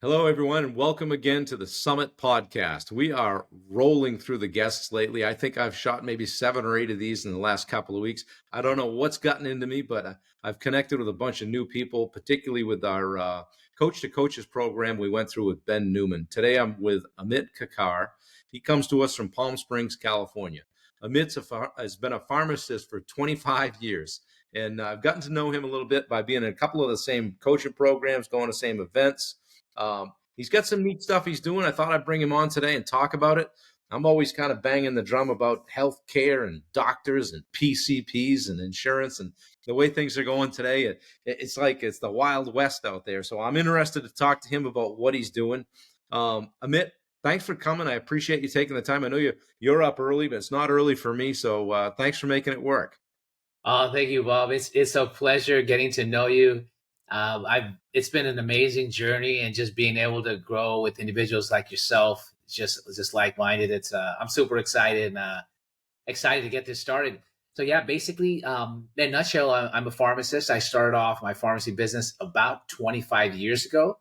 Hello, everyone, and welcome again to the Summit Podcast. We are rolling through the guests lately. I think I've shot maybe 7 or 8 of these in the last couple of weeks. I don't know what's gotten into me, but I've connected with a bunch of new people, particularly with our Coach to Coaches program we went through with Ben Newman. Today, I'm with Amit Kakar. He comes to us from Palm Springs, California. Amit has been a pharmacist for 25 years, and I've gotten to know him a little bit by being in a couple of the same coaching programs, going to same events. He's got some neat stuff he's doing. I thought I'd bring him on today and talk about it. I'm always kind of banging the drum about healthcare and doctors and PCPs and insurance and the way things are going today. It's like it's the Wild West out there. So I'm interested to talk to him about what he's doing. Amit, thanks for coming. I appreciate you taking the time. I know you're up early, but it's not early for me. So thanks for making it work. Oh, thank you, Bob. It's a pleasure getting to know you. I've It's been an amazing journey, and just being able to grow with individuals like yourself, just like minded. It's I'm super excited and excited to get this started. So yeah, basically, in a nutshell, I'm a pharmacist. I started off my pharmacy business about 25 years ago.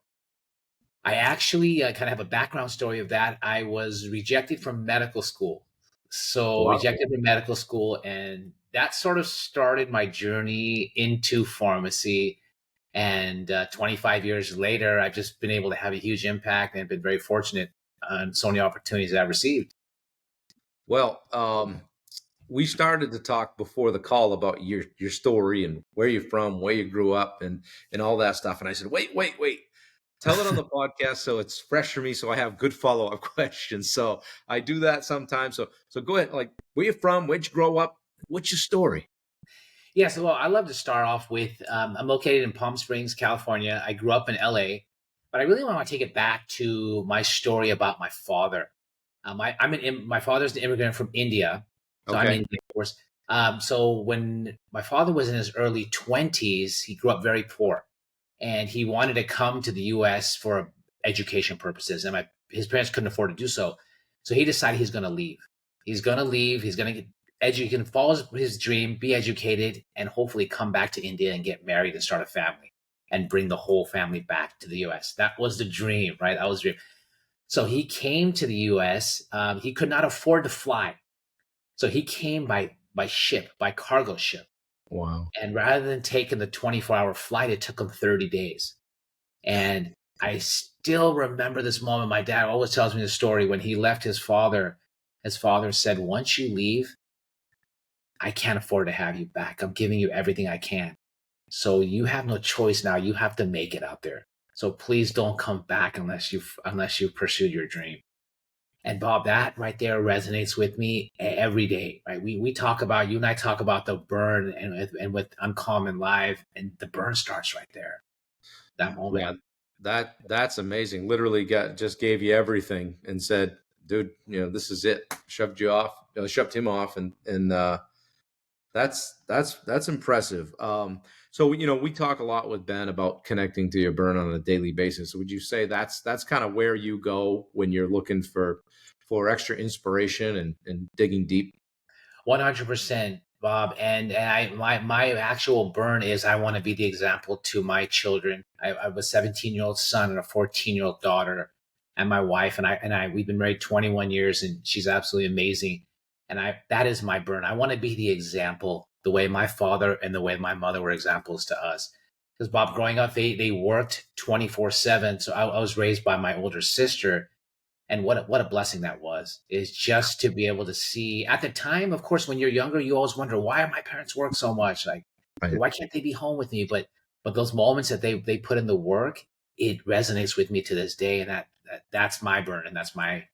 I actually kind of have a background story of that. I was rejected from medical school. So Wow. rejected from medical school, and that sort of started my journey into pharmacy. And 25 years later, I've just been able to have a huge impact and been very fortunate on so many opportunities that I've received. Well, we started to talk before the call about your story and where you're from, where you grew up, and all that stuff. And I said, wait, tell it on the podcast so it's fresh for me, so I have good follow up questions. So I do that sometimes. So go ahead, like where you from, where'd you grow up, what's your story? Yeah, so well, I love to start off with I'm located in Palm Springs, California. I grew up in LA, but I really want to take it back to my story about my father. My father's an immigrant from India, so I'm Okay. Indian, of course. So when my father was in his early 20s, he grew up very poor, and he wanted to come to the U.S. for education purposes, and his parents couldn't afford to do so. So he decided he's going to leave. He's going to leave. He's going to get educated, follow his dream, be educated, and hopefully come back to India and get married and start a family and bring the whole family back to the U.S. That was the dream, right? That was the dream. So he came to the U.S. He could not afford to fly, so he came by ship, by cargo ship. Wow. And rather than taking the 24-hour flight, it took him 30 days. And I still remember this moment. My dad always tells me the story when he left his father. His father said, "Once you leave, I can't afford to have you back. I'm giving you everything I can. So you have no choice now. You have to make it out there. So please don't come back unless you've pursued your dream." And Bob, that right there resonates with me every day, right? We talk about, you and I talk about the burn and with Uncommon Live, and the burn starts right there, that moment. Yeah, that's amazing. Literally just gave you everything and said, dude, this is it. Shoved you off, shoved him off, and that's impressive. So we talk a lot with Ben about connecting to your burn on a daily basis. Would you say that's kind of where you go when you're looking for extra inspiration and digging deep? 100%, Bob. And my actual burn is I want to be the example to my children. I have a 17-year-old son and a 14-year-old daughter, and my wife and I we've been married 21 years, and she's absolutely amazing. And I that is my burn. I want to be the example, the way my father and the way my mother were examples to us. Because Bob, growing up, they worked 24/7. So I was raised by my older sister, and what a blessing that was, is just to be able to see at the time. Of course, when you're younger, you always wonder, why my parents work so much, like, Right. why can't they be home with me? But those moments that they put in the work, it resonates with me to this day. And that's my burn, and that's my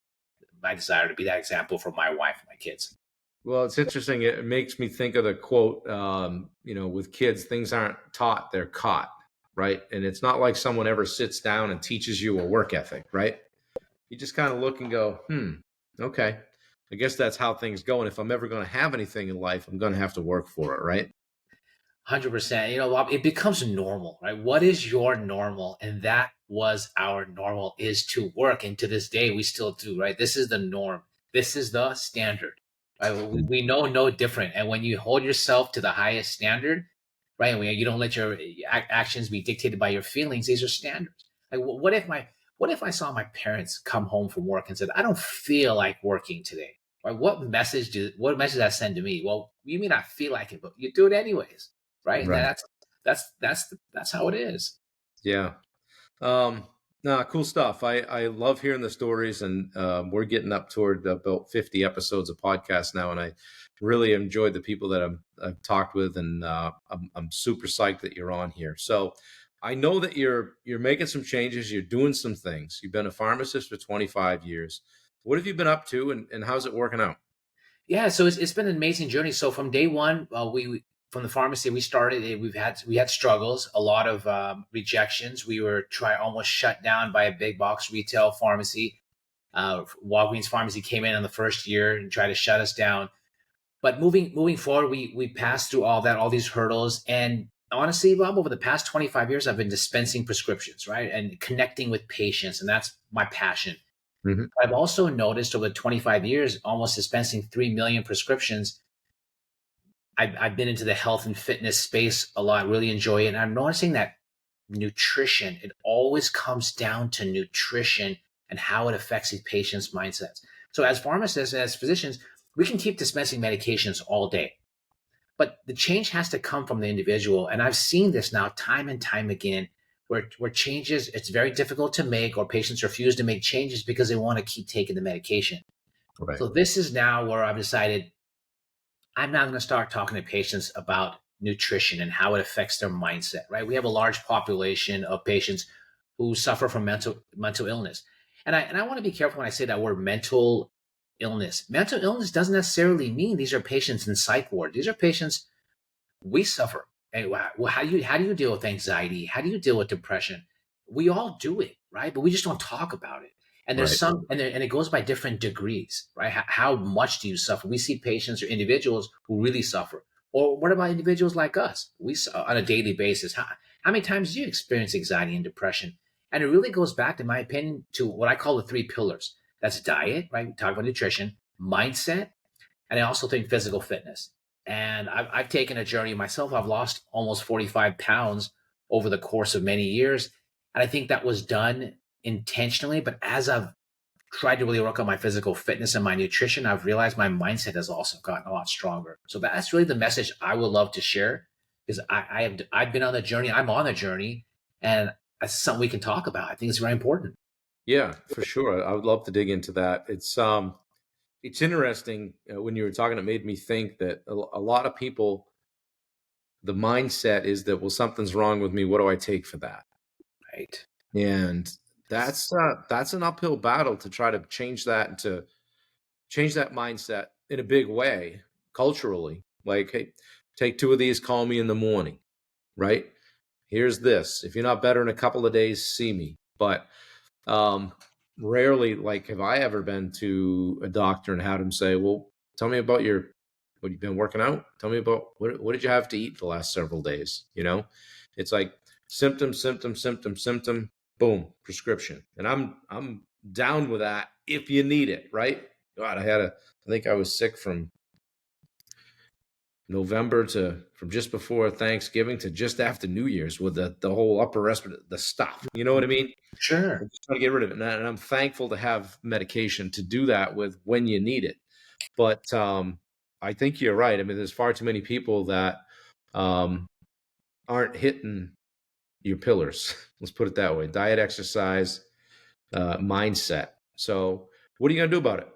desire to be that example for my wife and my kids. Well, it's interesting. It makes me think of the quote, with kids, things aren't taught, they're caught, right? And it's not like someone ever sits down and teaches you a work ethic, right? You just kind of look and go, okay, I guess that's how things go. And if I'm ever going to have anything in life, I'm going to have to work for it, right? 100%. Bob, it becomes normal, right? What is your normal? And that was our normal, is to work. And to this day, we still do, right? This is the norm. This is the standard, right? We know no different. And when you hold yourself to the highest standard, right? When you don't let your actions be dictated by your feelings, these are standards. Like, What if I saw my parents come home from work and said, I don't feel like working today? Right? What message does that send to me? Well, you may not feel like it, but you do it anyways, right? And Right. that's how it is. Yeah. Um, nah, cool stuff. I love hearing the stories, and we're getting up toward about 50 episodes of podcast now, and I really enjoyed the people that I've talked with, and I'm super psyched that you're on here. So I know that you're making some changes, you're doing some things. You've been a pharmacist for 25 years. What have you been up to, and how's it working out? Yeah, so it's been an amazing journey. So from day one, we from the pharmacy we started, we had struggles, a lot of rejections. We were almost shut down by a big box retail pharmacy. Walgreens Pharmacy came in the first year and tried to shut us down. But moving forward, we passed through all these hurdles. And honestly, Bob, over the past 25 years, I've been dispensing prescriptions, right, and connecting with patients, and that's my passion. Hmm. I've also noticed over 25 years, almost dispensing 3 million prescriptions. I've been into the health and fitness space a lot, really enjoy it. And I'm noticing that nutrition, it always comes down to nutrition and how it affects these patients' mindsets. So as pharmacists, as physicians, we can keep dispensing medications all day, but the change has to come from the individual. And I've seen this now time and time again, where changes, it's very difficult to make, or patients refuse to make changes because they want to keep taking the medication. Right. So this is now where I've decided I'm now going to start talking to patients about nutrition and how it affects their mindset, right? We have a large population of patients who suffer from mental illness. And I want to be careful when I say that word mental illness. Mental illness doesn't necessarily mean these are patients in psych ward. These are patients we suffer. Hey, how do you deal with anxiety? How do you deal with depression? We all do it, right? But we just don't talk about it. And there's Right. and it goes by different degrees, right? How much do you suffer? We see patients or individuals who really suffer. Or what about individuals like us? On a daily basis. How many times do you experience anxiety and depression? And it really goes back, in my opinion, to what I call the three pillars. That's diet, right? We talk about nutrition, mindset, and I also think physical fitness. And I've taken a journey myself. I've lost almost 45 pounds over the course of many years. And I think that was done intentionally. But as I've tried to really work on my physical fitness and my nutrition, I've realized my mindset has also gotten a lot stronger. So that's really the message I would love to share, because I've been on the journey. I'm on the journey, and that's something we can talk about. I think it's very important. Yeah, for sure. I would love to dig into that. It's interesting when you were talking. It made me think that a lot of people, the mindset is that, well, something's wrong with me. What do I take for that? Right. And that's an uphill battle to try to change that, and to change that mindset in a big way culturally. Like, hey, take two of these, call me in the morning, right? Here's this. If you're not better in a couple of days, see me. But um, rarely, like, have I ever been to a doctor and had him say, "Well, tell me about what you've been working out. Tell me about what did you have to eat the last several days." It's like symptom, symptom, symptom, symptom, boom, prescription. And I'm down with that if you need it, right? God, I think I was sick from November to from just before Thanksgiving to just after New Year's with the whole upper respiratory, the stuff. You know what I mean? I'm Sure. just trying to get rid of it. And I'm thankful to have medication to do that with when you need it. But I think you're right. I mean, there's far too many people that um, aren't hitting your pillars. Let's put it that way: diet, exercise, mindset. So, what are you gonna do about it?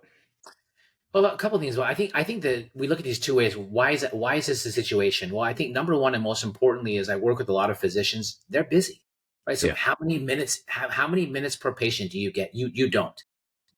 Well, a couple of things. Well, I think that we look at these two ways. Why is that? Why is this the situation? Well, I think number one and most importantly is I work with a lot of physicians. They're busy, right? So Yeah. how many minutes per patient do you get? You don't.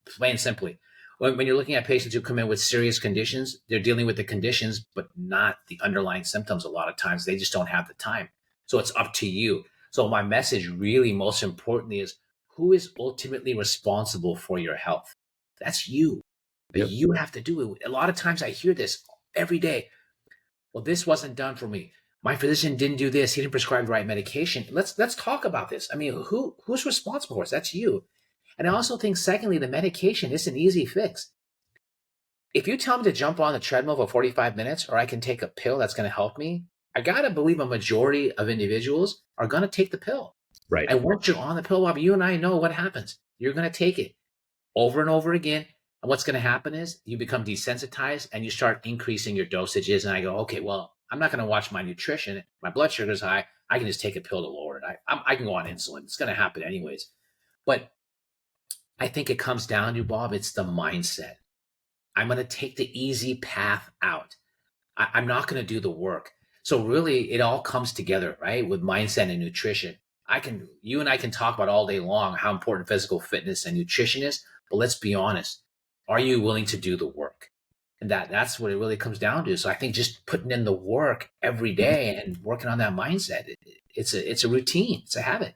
Plain and simply. When you're looking at patients who come in with serious conditions, they're dealing with the conditions, but not the underlying symptoms. A lot of times, they just don't have the time. So it's up to you. So my message, really, most importantly, is who is ultimately responsible for your health? That's you. But Yep. you have to do it. A lot of times I hear this every day. Well, this wasn't done for me. My physician didn't do this. He didn't prescribe the right medication. Let's talk about this. I mean, who's responsible for this? That's you. And I also think, secondly, the medication is an easy fix. If you tell me to jump on the treadmill for 45 minutes, or I can take a pill that's going to help me, I got to believe a majority of individuals are going to take the pill. Right. And once you're on the pill, Bob, you and I know what happens. You're going to take it over and over again. And what's going to happen is you become desensitized and you start increasing your dosages. And I go, okay, well, I'm not going to watch my nutrition. My blood sugar is high. I can just take a pill to lower it. I can go on insulin. It's going to happen anyways. But I think it comes down to, Bob, it's the mindset. I'm going to take the easy path out. I'm not going to do the work. So really, it all comes together, right? With mindset and nutrition. You and I can talk about all day long how important physical fitness and nutrition is, but let's be honest. Are you willing to do the work? And that's what it really comes down to. So I think just putting in the work every day and working on that mindset, it's a routine. It's a habit.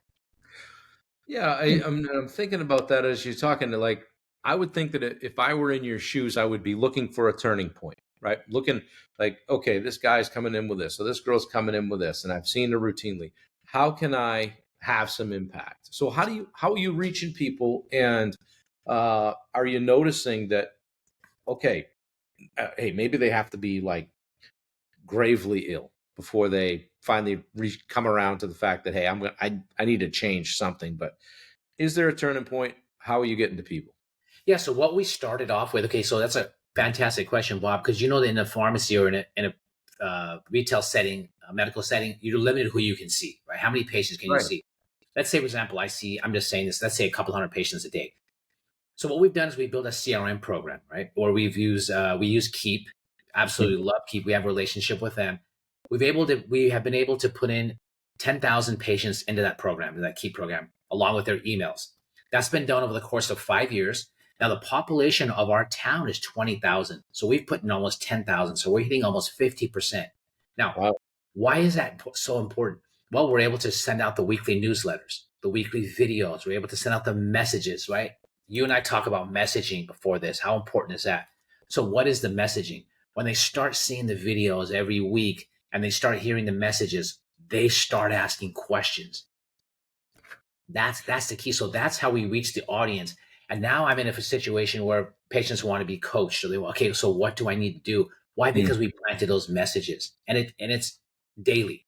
Yeah, I'm thinking about that as you're talking to, like, I would think that if I were in your shoes, I would be looking for a turning point, right? Looking like, okay, this guy's coming in with this, so this girl's coming in with this, and I've seen her routinely. How can I have some impact? So how are you reaching people, and are you noticing that, okay, hey, maybe they have to be like gravely ill before they finally come around to the fact that, hey, I need to change something, but is there a turning point? How are you getting to people? Yeah. So what we started off with, okay, so that's a fantastic question, Bob, because you know that in a pharmacy or in a retail setting, a medical setting, you're limited who you can see, right? How many patients can you Right. see? Let's say, for example, I'm just saying this, let's say a couple hundred patients a day. So what we've done is we built a CRM program, right? Or we use Keep. Mhm. Absolutely love Keep. We have a relationship with them. We have been able to put in 10,000 patients into that program, that Keep program, along with their emails. That's been done over the course of 5 years. Now the population of our town is 20,000. So we've put in almost 10,000. So we're hitting almost 50%. Now, Wow. why is that so important? Well, we're able to send out the weekly newsletters, the weekly videos. We're able to send out the messages, right? You and I talk about messaging before this. How important is that? So, what is the messaging? When they start seeing the videos every week and they start hearing the messages, they start asking questions. That's the key. So that's how we reach the audience. And now I'm in a situation where patients want to be coached. So they okay, so what do I need to do? Why? Mm. Because we planted those messages, and it's daily.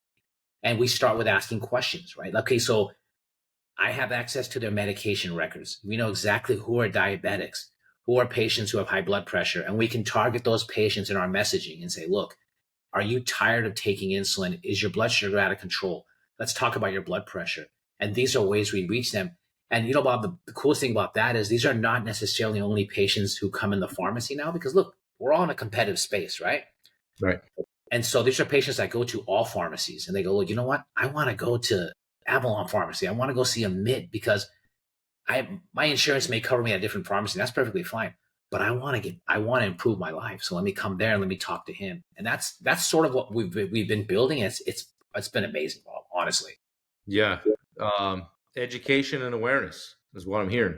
And we start with asking questions, right? Okay, so I have access to their medication records. We know exactly who are diabetics, who are patients who have high blood pressure, and we can target those patients in our messaging and say, look, are you tired of taking insulin? Is your blood sugar out of control? Let's talk about your blood pressure. And these are ways we reach them. And you know, Bob, the coolest thing about that is these are not necessarily only patients who come in the pharmacy now, because look, we're all in a competitive space, right? Right. And so these are patients that go to all pharmacies and they go, look, you know what? I want to go to Avalon Pharmacy. I want to go see Amit because my insurance may cover me at a different pharmacy. That's perfectly fine. But I want to improve my life. So let me come there and let me talk to him. And that's sort of what we've been building. It's been amazing, Bob, honestly. Yeah. Education and awareness is what I'm hearing.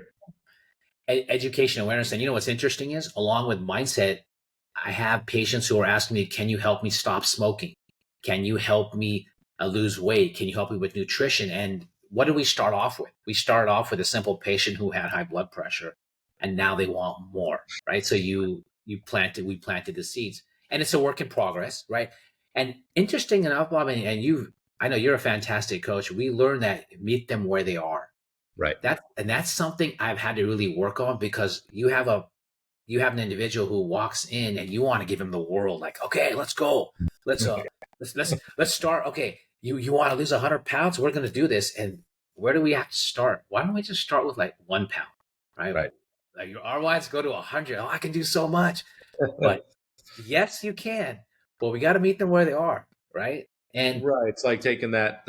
Education awareness. And you know what's interesting is along with mindset, I have patients who are asking me, can you help me stop smoking? Can you help me lose weight? Can you help me with nutrition? And what did we start off with? We started off with a simple patient who had high blood pressure, and now they want more, right? So we planted the seeds, and it's a work in progress, right? And interesting enough, Bob, I know you're a fantastic coach. We learned that meet them where they are. Right. That's something I've had to really work on because you have an individual who walks in and you want to give him the world, like, okay, let's go. Let's let's start. Okay, you want to lose 100 pounds? We're gonna do this. And where do we have to start? Why don't we just start with like 1 pound? Right? Right. Like your RYs go to 100. Oh, I can do so much. But yes, you can. But we gotta meet them where they are, right? And Right. It's like taking that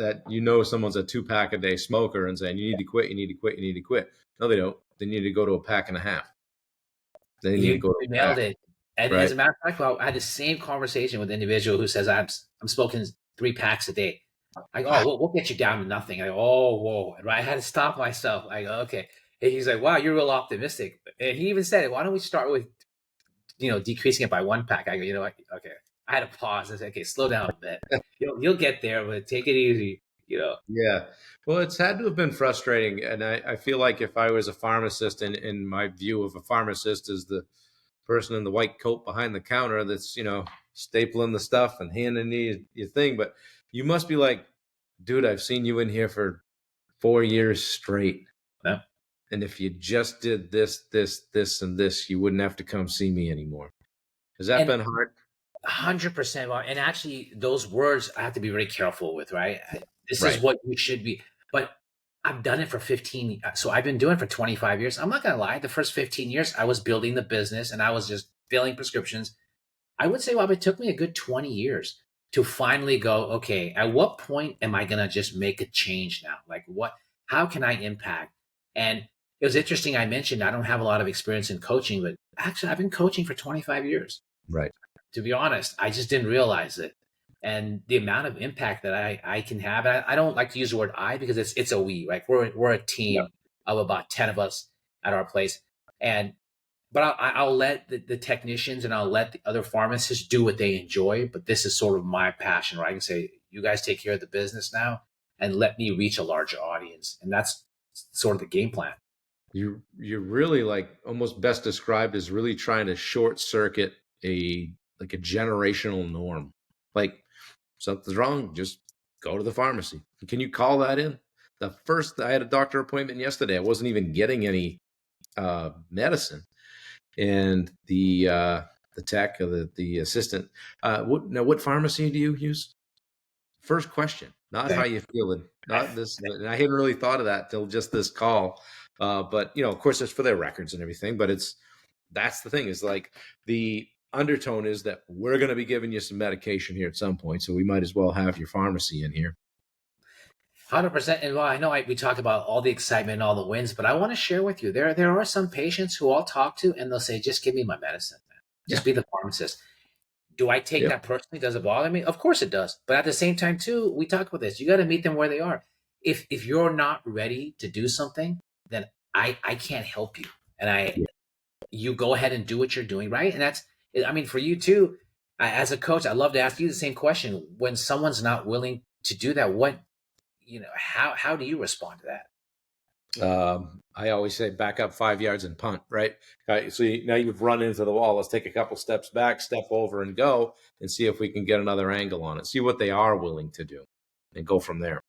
someone's a 2 pack a day smoker and saying you need to quit, you need to quit, you need to quit. No, they don't. They need to go to a pack and a half. They need to you go to a nailed pack. it. And as Right. a matter of fact, well, I had the same conversation with an individual who says I'm smoking 3 packs a day. I go, oh, we'll get you down to nothing. I go, oh, whoa. Right. I had to stop myself. I go, okay. And he's like, wow, you're real optimistic. And he even said it. Why don't we start with, decreasing it by 1 pack? I go, you know what? Okay. I had to pause and say, okay, slow down a bit. You'll get there, but take it easy. Yeah. Well, it's had to have been frustrating. And I feel like if I was a pharmacist, and in my view of a pharmacist is the person in the white coat behind the counter that's, stapling the stuff and handing you your thing. But you must be like, dude, I've seen you in here for 4 years straight. Yeah. And if you just did this, and this, you wouldn't have to come see me anymore. Has that And been hard? 100%. And actually, those words I have to be very careful with, right? This is Right. what you should be. But I've done it for 15. So I've been doing it for 25 years. I'm not going to lie. The first 15 years, I was building the business and I was just filling prescriptions. I would say, Bob, it took me a good 20 years to finally go, okay, at what point am I going to just make a change now? Like, how can I impact? And it was interesting. I mentioned I don't have a lot of experience in coaching, but actually, I've been coaching for 25 years. Right. To be honest, I just didn't realize it. And the amount of impact that I can have, and I don't like to use the word I because it's a we, right? We're a Yeah. team of about 10 of us at our place. And but I'll let the technicians and I'll let the other pharmacists do what they enjoy. But this is sort of my passion, where I can say, you guys take care of the business now and let me reach a larger audience. And that's sort of the game plan. You're really, like, almost best described as really trying to short circuit a like a generational norm. Like, something's wrong, just go to the pharmacy. Can you call that in? I had a doctor appointment yesterday. I wasn't even getting any medicine, and the tech or the assistant, what pharmacy do you use? First question, not how Okay. you feeling, not this. And I hadn't really thought of that till just this call. But of course, it's for their records and everything. But that's the thing, is like the undertone is that we're going to be giving you some medication here at some point, so we might as well have your pharmacy in here. 100%. And well, I know we talk about all the excitement and all the wins, but I want to share with you there are some patients who I'll talk to and they'll say, just give me my medicine, man. Yeah. Just be the pharmacist. Do I take Yep. that personally? Does it bother me? Of course it does. But at the same time, too, we talk about this. You got to meet them where they are. If you're not ready to do something, then I can't help you. And Yeah. you go ahead and do what you're doing, right? And that's, I mean, for you too, as a coach, I'd love to ask you the same question. When someone's not willing to do that, how do you respond to that? I always say back up 5 yards and punt, right? So now you've run into the wall. Let's take a couple steps back, step over and go, and see if we can get another angle on it. See what they are willing to do and go from there.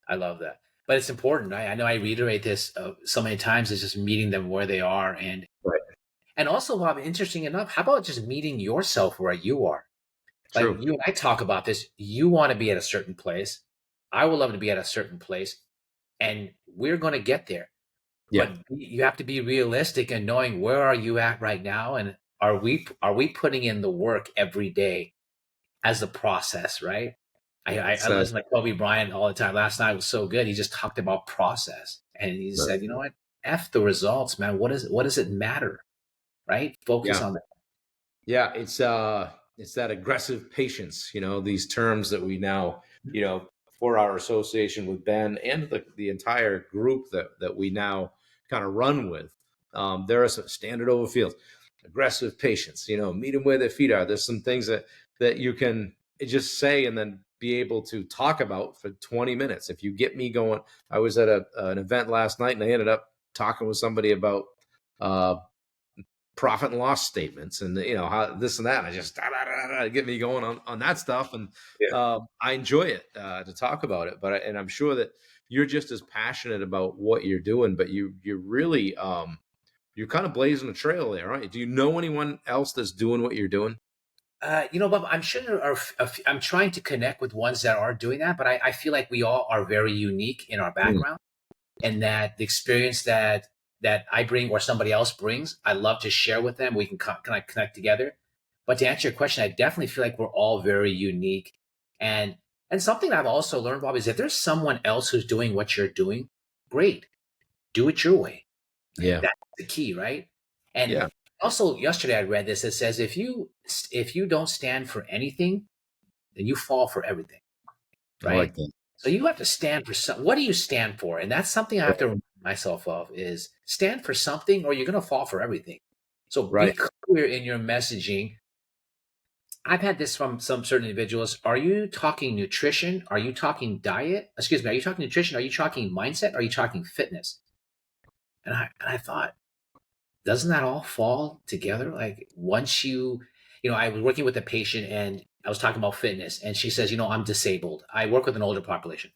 I love that. But it's important. I know I reiterate this so many times. It's just meeting them where they are. Right. And also, Bob, interesting enough, how about just meeting yourself where you are? Like True. you and I talk about this. You want to be at a certain place. I would love to be at a certain place. And we're going to get there. Yeah. But you have to be realistic and knowing where are you at right now, and are we putting in the work every day as the process, right? I So, listen to Kobe Bryant all the time. Last night was so good. He just talked about process, and he said, you know what? F the results, man. What does it matter, right? Focus yeah. on that. Yeah, it's that aggressive patience, these terms that we now, for our association with Ben and the entire group that we now kind of run with. There are some standard over fields, aggressive patience, meet them where their feet are. There's some things that you can just say and then be able to talk about for 20 minutes. If you get me going, I was at an event last night and I ended up talking with somebody about uh, profit and loss statements and how this and that. And I just get me going on that stuff, and Yeah. I enjoy it to talk about it. And I'm sure that you're just as passionate about what you're doing, but you're really you're kind of blazing a trail there, right? Do you know anyone else that's doing what you're doing? Bob, I'm sure there are. I'm trying to connect with ones that are doing that, but I feel like we all are very unique in our Mm. background, and that the experience that I bring or somebody else brings, I love to share with them. We can kind of connect together. But to answer your question, I definitely feel like we're all very unique, and and something I've also learned, Bob, is if there's someone else who's doing what you're doing, great, do it your way. Right? Yeah. That's the key, right? And Yeah. also, yesterday I read this. It says if you don't stand for anything, then you fall for everything, I right? like that. So you have to stand for some. What do you stand for? And that's something I have to remind myself of: is stand for something, or you're going to fall for everything. So be Right. clear in your messaging. I've had this from some certain individuals. Are you talking nutrition? Are you talking diet? Excuse me. Are you talking nutrition? Are you talking mindset? Are you talking fitness? And I thought, doesn't that all fall together? Like once I was working with a patient and I was talking about fitness, and she says, I'm disabled. I work with an older population.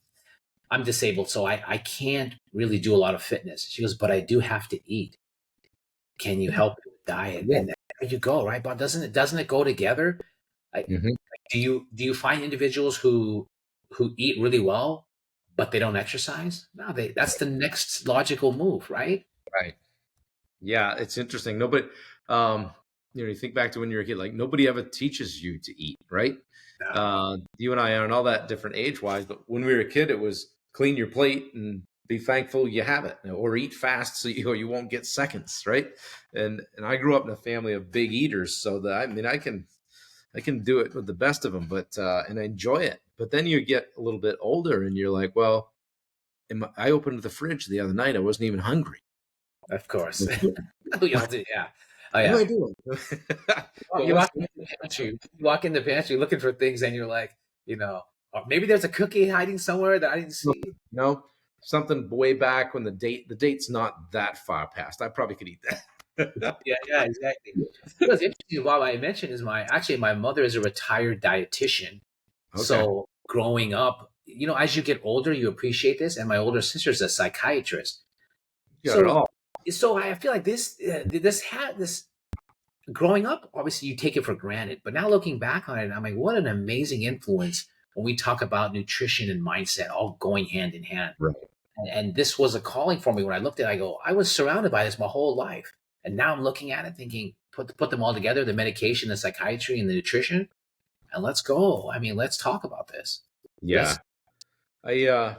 I'm disabled, so I can't really do a lot of fitness. She goes, but I do have to eat. Can you help me with diet? Yeah. And there you go, right, Bob? Doesn't it go together? I, Hmm. do you find individuals who eat really well, but they don't exercise? No, that's the next logical move, right? Right. Yeah, it's interesting. Nobody, um, you think back to when you were a kid, like nobody ever teaches you to eat, right? No, You and I aren't all that different age wise, but when we were a kid, it was clean your plate and be thankful you have it, or eat fast so you won't get seconds, right? And I grew up in a family of big eaters, so that I mean I can do it with the best of them, but and I enjoy it. But then you get a little bit older, and you're like, well, I opened the fridge the other night. I wasn't even hungry. of course. We all do, yeah. Oh What am I yeah. doing? But You what's walk in the pantry, you walk in the pantry looking for things, and you're like, or maybe there's a cookie hiding somewhere that I didn't you see. know something way back when the date's not that far past. I probably could eat that. Yeah, yeah, exactly. What's interesting, Bob, I mentioned is my mother is a retired dietitian. Okay, So growing up, as you get older, you appreciate this. And my older sister's a psychiatrist. you got it So, all. so I feel like this growing up. Obviously, you take it for granted, but now looking back on it, I'm like, what an amazing influence when we talk about nutrition and mindset all going hand in hand. Right. And this was a calling for me when I looked at it. I go, I was surrounded by this my whole life. And now I'm looking at it thinking, put them all together, the medication, the psychiatry, and the nutrition, and let's go. I mean, let's talk about this. Yeah. Let's I uh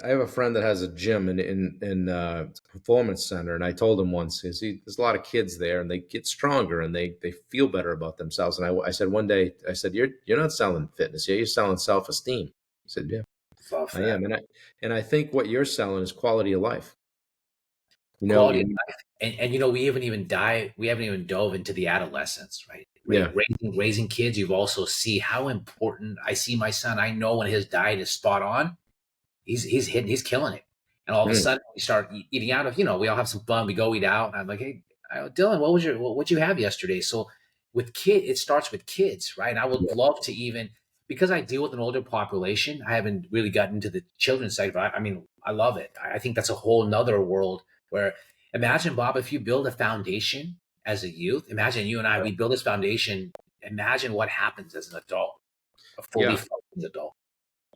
I have a friend that has a gym in performance center, and I told him once, there's a lot of kids there, and they get stronger, and they feel better about themselves. And I said one day, I said, you're not selling fitness, yeah, you're selling self esteem. He said, yeah, love I that. am, and I think what you're selling is quality of life. You know, Quality of you, life. And we haven't even dove into the adolescence, right? yeah, Raising kids, you've also see how important. I see my son, I know when his diet is spot on, he's killing it. And all of a mm, sudden we start eating out of, we all have some fun, we go eat out, and I'm like, hey, Dylan, what'd you have yesterday? So with it starts with kids, right? And I would yeah, love to, even because I deal with an older population, I haven't really gotten into the children's side, but I mean, I love it. I think that's a whole nother world where, imagine, Bob, if you build a foundation as a youth, imagine you and I, we build this foundation. Imagine what happens as an adult, a fully yeah. functioning adult.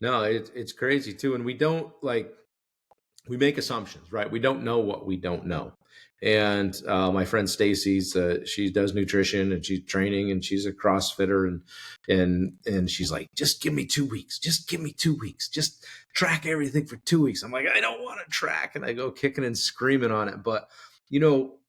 No, it's crazy too, and we don't like we make assumptions, right? We don't know what we don't know. And my friend Stacy's, she does nutrition and she's training and she's a CrossFitter, and she's like, just give me 2 weeks, just give me 2 weeks, just track everything for 2 weeks. I'm like, I don't want to track, and I go kicking and screaming on it. But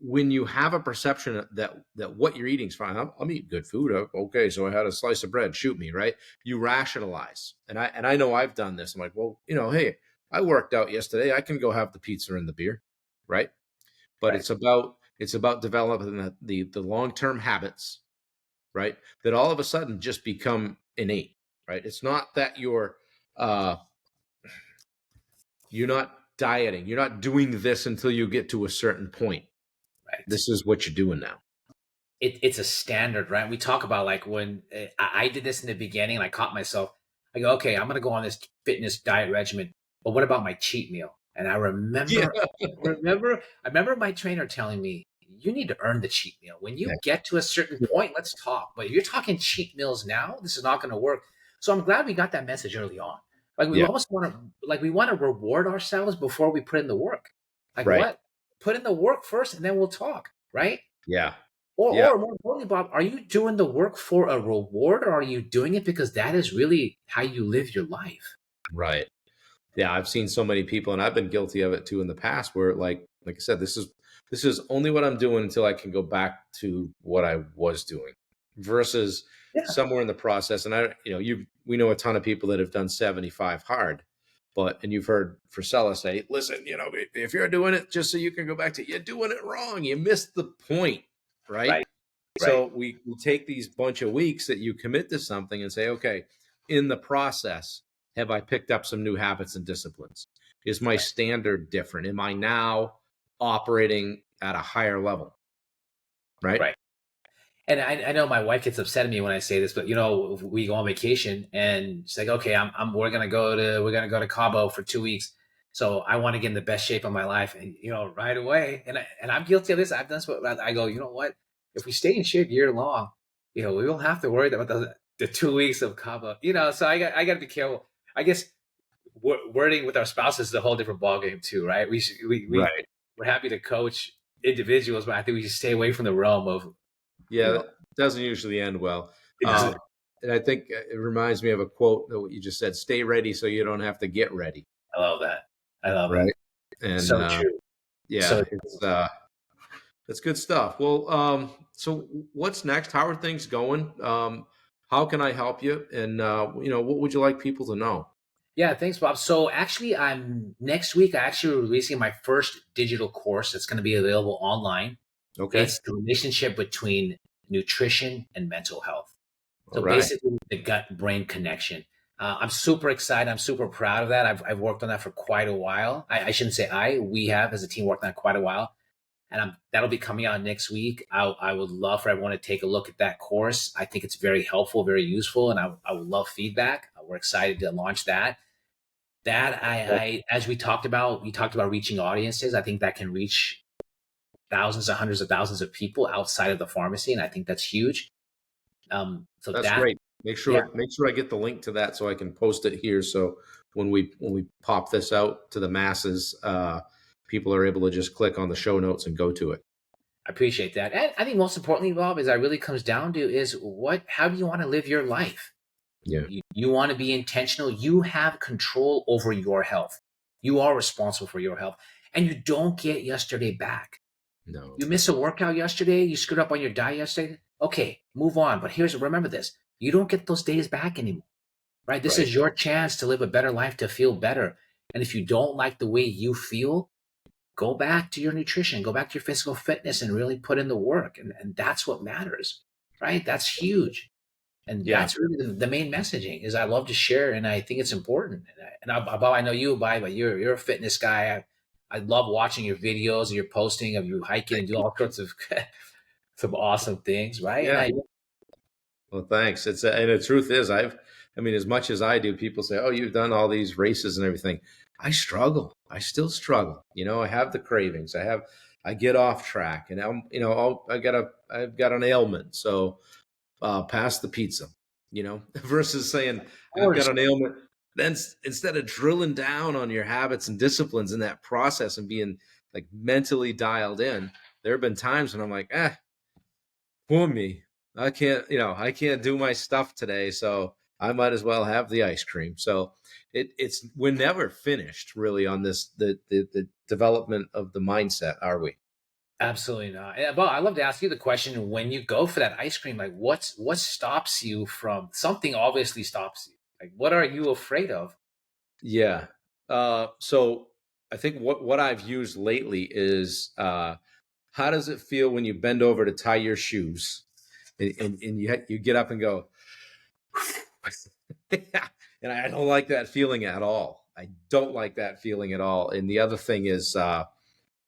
when you have a perception that what you're eating is fine, I'm eating good food. Okay, so I had a slice of bread, shoot me, right? You rationalize, and I know I've done this. I'm like, well, hey, I worked out yesterday. I can go have the pizza and the beer, right? But Right. it's about developing the long-term habits, right? That all of a sudden just become innate, right? It's not that uh you're not dieting. You're not doing this until you get to a certain point. Right. This is what you're doing now. It's a standard, right? We talk about, like, when I did this in the beginning and I caught myself. I go, okay, I'm going to go on this fitness diet regimen, but what about my cheat meal? And Yeah. I remember my trainer telling me, you need to earn the cheat meal. When you get to a certain point, let's talk. But if you're talking cheat meals now, this is not going to work. So I'm glad we got that message early on. Like, we Yeah. almost want to reward ourselves before we put in the work. Like, Right. what? Put in the work first, and then we'll talk, right? Yeah. Or, Yeah. or more importantly, Bob, are you doing the work for a reward, or are you doing it because that is really how you live your life? Right. Yeah, I've seen so many people, and I've been guilty of it too in the past, where like I said, this is only what I'm doing until I can go back to what I was doing, versus Yeah, somewhere in the process. And we know a ton of people that have done 75 hard, and you've heard Frisella say, listen, if you're doing it just so you can go back to, you're doing it wrong. You missed the point, right? right, right, So we take these bunch of weeks that you commit to something and say, okay, in the process, have I picked up some new habits and disciplines? Is my right, standard different? Am I now operating at a higher level? Right? right. And I know my wife gets upset at me when I say this, but we go on vacation and she's like, okay, we're gonna go to Cabo for 2 weeks. So I want to get in the best shape of my life, and right away. And I'm guilty of this. I've done this, but I go, you know what? If we stay in shape year long, we won't have to worry about the 2 weeks of Cabo. So I got to be careful. I guess wording with our spouses is a whole different ballgame too, right? Right. We're happy to coach individuals, but I think we should stay away from the realm of you Yeah, know that doesn't usually end well. it Um, doesn't. and I think it reminds me of a quote that what you just said: "Stay ready so you don't have to get ready." I love that. I love it. Right. And So true. yeah, So it's good stuff. Well, so what's next? How are things going? How can I help you? And what would you like people to know? yeah, thanks, Bob. So actually, I'm next week. I actually releasing my first digital course that's going to be available online. Okay. It's the relationship between nutrition and mental health. All So right. basically, the gut brain connection. I'm super excited. I'm super proud of that. I've worked on that for quite a while. I shouldn't say we have as a team worked on it quite a while. And that'll be coming out next week. I would love for everyone to take a look at that course. I think it's very helpful, very useful, and I would love feedback. We're excited to launch that. That as we talked about reaching audiences. I think that can reach thousands and hundreds of thousands of people outside of the pharmacy, and I think that's huge. So That's that, great. Make yeah, sure make sure I get the link to that so I can post it here. So when we pop this out to the masses, people are able to just click on the show notes and go to it. I appreciate that. And I think most importantly, Bob, is that really comes down to is how do you want to live your life? Yeah. You want to be intentional. You have control over your health. You are responsible for your health, and you don't get yesterday back. No. You missed a workout yesterday. You screwed up on your diet yesterday. Okay, move on. But remember this: you don't get those days back anymore, right? This Right. is your chance to live a better life, to feel better. And if you don't like the way you feel, go back to your nutrition, go back to your physical fitness, and really put in the work. And that's what matters, right? That's huge. And Yeah. that's really the main messaging is I love to share, and I think it's important. Bob, I know you, but you're a fitness guy. I love watching your videos and your posting of you hiking and do all sorts of some awesome things, right? And Yeah. I Well, thanks. And the truth is, I mean, as much as I do, people say, "Oh, you've done all these races and everything." I struggle. I still struggle. I have the cravings. I get off track, and I've got an ailment. So pass the pizza. Versus saying of I've got course, an ailment. Then instead of drilling down on your habits and disciplines in that process and being like mentally dialed in, there have been times when I'm like, poor me. I can't do my stuff today, so I might as well have the ice cream. So it's we're never finished really on this the development of the mindset, are we? absolutely not. Bob, I love to ask you the question: when you go for that ice cream, like what stops you from something? Obviously stops you. Like what are you afraid of? Yeah. So I think what I've used lately is how does it feel when you bend over to tie your shoes and you get up and go, and I don't like that feeling at all. I don't like that feeling at all. And the other thing is,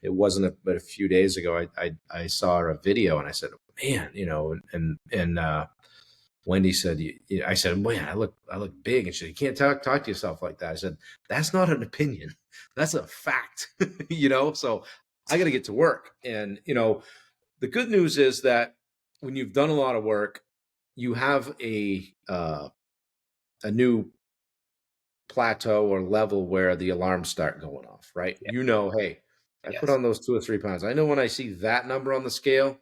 it wasn't but a few days ago, I saw a video and I said, man, and Wendy said, I said, man, I look big. And she said, you can't talk to yourself like that. I said, that's not an opinion. That's a fact, so I got to get to work. And, the good news is that when you've done a lot of work, you have a new plateau or level where the alarms start going off, right? Yeah, Hey, I put yes. on those 2 or 3 pounds. I know when I see that number on the scale,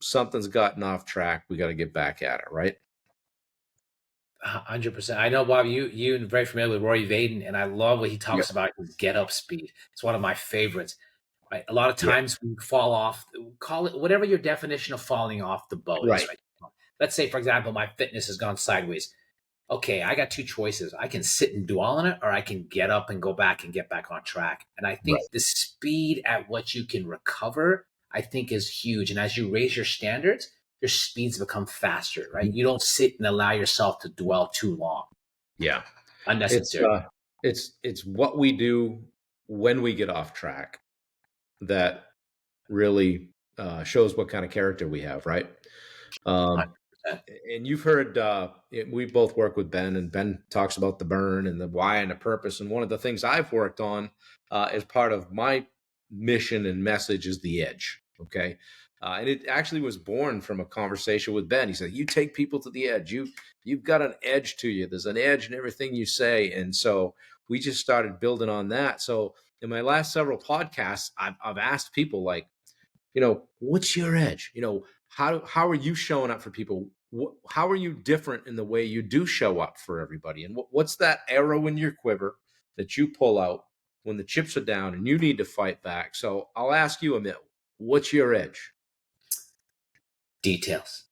something's gotten off track. We got to get back at it, right? 100%. I know, Bob, you're very familiar with Rory Vaden, and I love what he Yeah. talks about his get up speed. It's one of my favorites. Right? A lot of Yeah. times we fall off, call it whatever your definition of falling off the boat is, Right. right? Let's say, for example, my fitness has gone sideways. Okay, I got two choices. I can sit and dwell on it, or I can get up and go back and get back on track. And I think Right. the speed at what you can recover, I think, is huge. And as you raise your standards, your speeds become faster, right? Mhm. You don't sit and allow yourself to dwell too long. Yeah. It's Unnecessary. it's what we do when we get off track that really shows what kind of character we have, right? Um, 100%. and you've heard we both work with Ben, and Ben talks about the burn and the why and the purpose. And one of the things I've worked on as part of my mission and message is the edge. Okay. And it actually was born from a conversation with Ben. He said, "You take people to the edge. You've got an edge to you. There's an edge in everything you say." And so we just started building on that. So in my last several podcasts, I've asked people like, what's your edge? How are you showing up for people? How are you different in the way you do show up for everybody? And what's that arrow in your quiver that you pull out when the chips are down and you need to fight back? So I'll ask you, Amit, what's your edge? Details.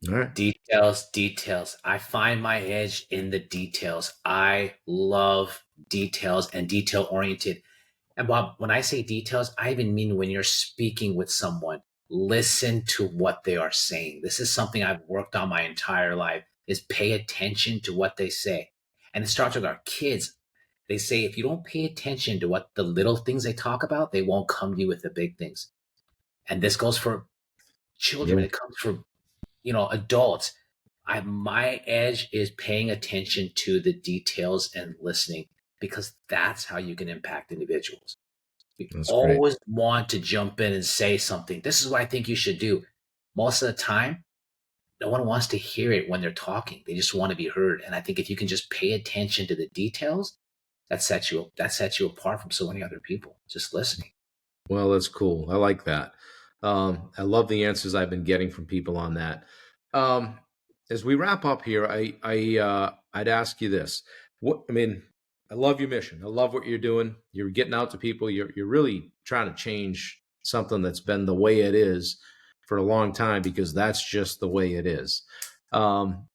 All right. Details, details. I find my edge in the details. I love details and detail oriented. And Bob, when I say details, I even mean when you're speaking with someone, listen to what they are saying. This is something I've worked on my entire life is pay attention to what they say. And it starts with our kids. They say if you don't pay attention to what the little things they talk about, they won't come to you with the big things. And this goes for children. Yeah, It comes for adults. My edge is paying attention to the details and listening because that's how you can impact individuals. You that's great. always want to jump in and say something. This is what I think you should do. Most of the time, no one wants to hear it when they're talking. They just want to be heard. And I think if you can just pay attention to the details, that sets you apart from so many other people. Just listening. Well, that's cool. I like that. I love the answers I've been getting from people on that. Um, as we wrap up here, I'd ask you this. I love your mission. I love what you're doing. You're getting out to people. You're really trying to change something that's been the way it is for a long time because that's just the way it is. Um,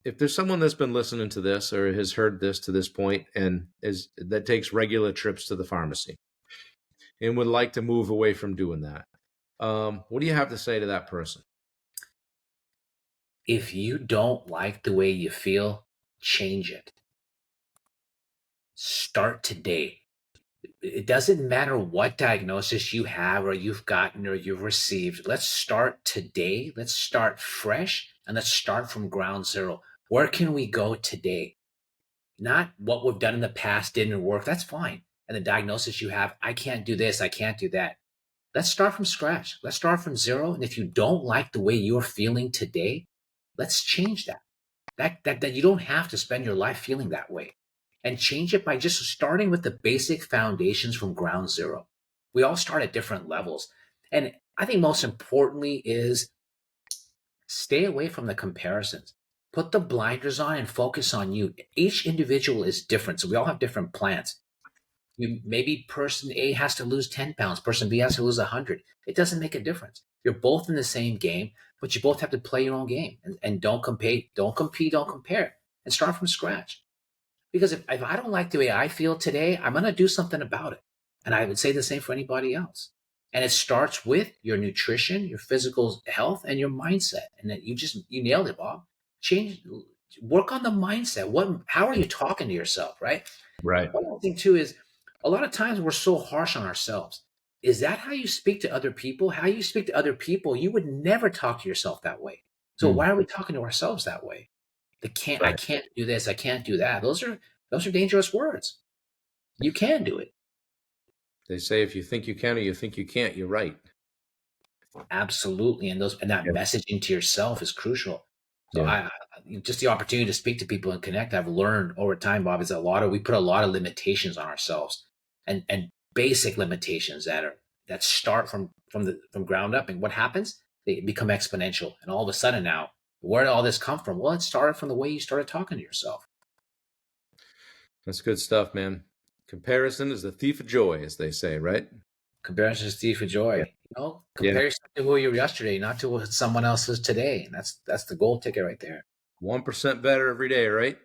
if there's someone that's been listening to this or has heard this to this point and is that takes regular trips to the pharmacy and would like to move away from doing that, what do you have to say to that person? If you don't like the way you feel, change it. Start today. It doesn't matter what diagnosis you have or you've gotten or you've received. Let's start today. Let's start fresh and let's start from ground zero. Where can we go today? Not what we've done in the past didn't work. That's fine. And the diagnosis you have, I can't do this, I can't do that. Let's start from scratch. Let's start from zero. And if you don't like the way you're feeling today, let's change that. That you don't have to spend your life feeling that way. And change it by just starting with the basic foundations from ground zero. We all start at different levels. And I think most importantly is stay away from the comparisons. Put the blinders on and focus on you. Each individual is different. So we all have different plans. Maybe person A has to lose 10 pounds, person B has to lose 100. It doesn't make a difference. You're both in the same game, but you both have to play your own game and don't compete, don't compare, and start from scratch. Because if I don't like the way I feel today, I'm going to do something about it. And I would say the same for anybody else. And it starts with your nutrition, your physical health, and your mindset. And then you nailed it, Bob. Work on the mindset. How are you talking to yourself, right? Right. One other thing too is a lot of times we're so harsh on ourselves. Is that how you speak to other people? How you speak to other people, you would never talk to yourself that way. So Hmm. why are we talking to ourselves that way? I Right. can't do this, I can't do that. Those are dangerous words. You can do it. They say if you think you can or you think you can't, you're right. Absolutely. And that Yeah. messaging to yourself is crucial. So Yeah. just the opportunity to speak to people and connect, I've learned over time, Bob, is we put a lot of limitations on ourselves and basic limitations that start from ground up. And what happens? They become exponential. And all of a sudden now, where did all this come from? Well, it started from the way you started talking to yourself. That's good stuff, man. Comparison is the thief of joy, as they say, right? Comparison is thief of Yeah. joy. Yeah. Compare yourself to who you were yesterday, not to what someone else is today. And that's the gold ticket right there. 1% better every day, right?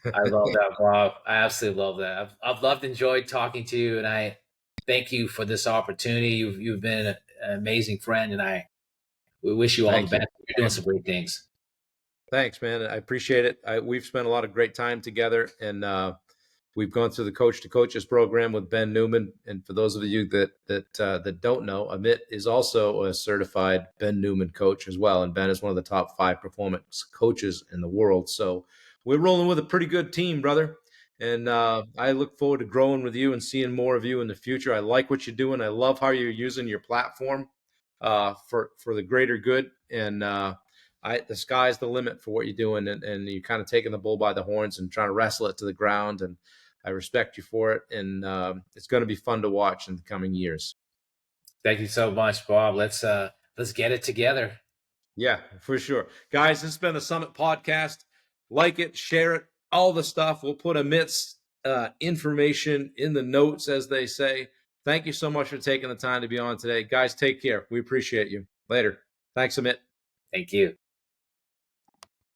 I love that, Bob. I absolutely love that. I've loved, enjoyed talking to you, and I thank you for this opportunity. You've been an amazing friend, and we wish you all the Thank you. best. You're doing some great things. Thanks, man. I appreciate it. We've spent a lot of great time together, and We've gone through the Coach to Coaches program with Ben Newman, and for those of you that don't know, Amit is also a certified Ben Newman coach as well, and Ben is one of the top 5 performance coaches in the world. So we're rolling with a pretty good team, brother. And I look forward to growing with you and seeing more of you in the future. I like what you're doing. I love how you're using your platform for the greater good. And the sky's the limit for what you're doing, and you're kind of taking the bull by the horns and trying to wrestle it to the ground. And I respect you for it. And it's going to be fun to watch in the coming years. Thank you so much, Bob. Let's get it together. Yeah, for sure. Guys, this has been the Summit Podcast. Like it, share it, all the stuff. We'll put Amit's information in the notes, as they say. Thank you so much for taking the time to be on today. Guys, take care. We appreciate you. Later. Thanks, Amit. Thank you.